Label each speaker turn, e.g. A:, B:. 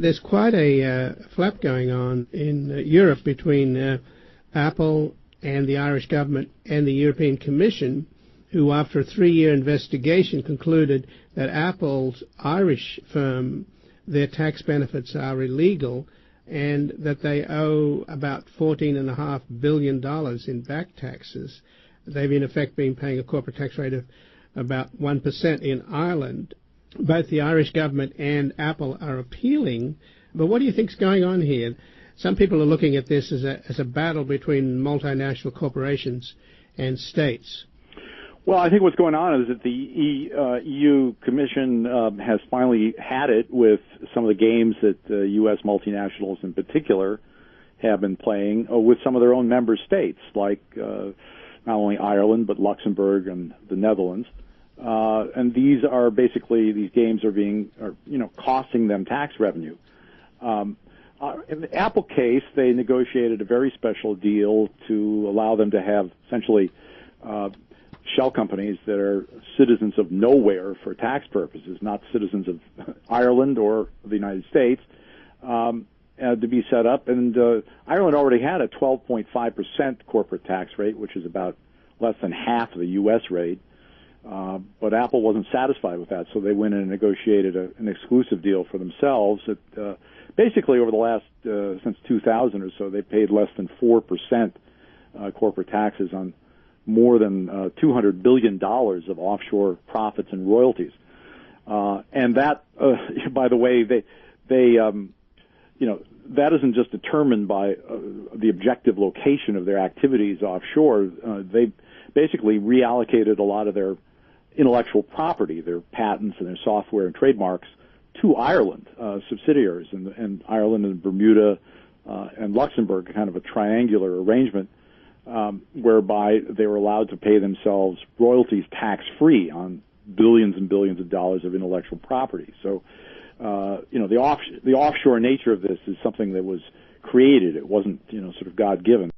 A: There's quite a flap going on in Europe between Apple and the Irish government and the European Commission, who after a 3-year investigation concluded that Apple's Irish firm, their tax benefits are illegal and that they owe about $14.5 billion in back taxes. They've in effect been paying a corporate tax rate of about 1% in Ireland. Both the Irish government and Apple are appealing. But what do you think's going on here? Some people are looking at this as a battle between multinational corporations and states.
B: Well, I think what's going on is that the EU Commission has finally had it with some of the games that U.S. multinationals in particular have been playing with some of their own member states, like not only Ireland but Luxembourg and the Netherlands. And these games are costing them tax revenue. In the Apple case, they negotiated a very special deal to allow them to have essentially shell companies that are citizens of nowhere for tax purposes, not citizens of Ireland or the United States, to be set up. And Ireland already had a 12.5% corporate tax rate, which is about less than half of the U.S. rate. But Apple wasn't satisfied with that, so they went in and negotiated an exclusive deal for themselves. That basically, over the last since 2000 or so, they paid less than 4% corporate taxes on more than $200 billion of offshore profits and royalties. And that, by the way, that isn't just determined by the objective location of their activities offshore. They basically reallocated a lot of their intellectual property, their patents and their software and trademarks, to Ireland subsidiaries, and Ireland and Bermuda and Luxembourg, kind of a triangular arrangement whereby they were allowed to pay themselves royalties tax-free on billions and billions of dollars of intellectual property. So, the offshore nature of this is something that was created. It wasn't, sort of God-given.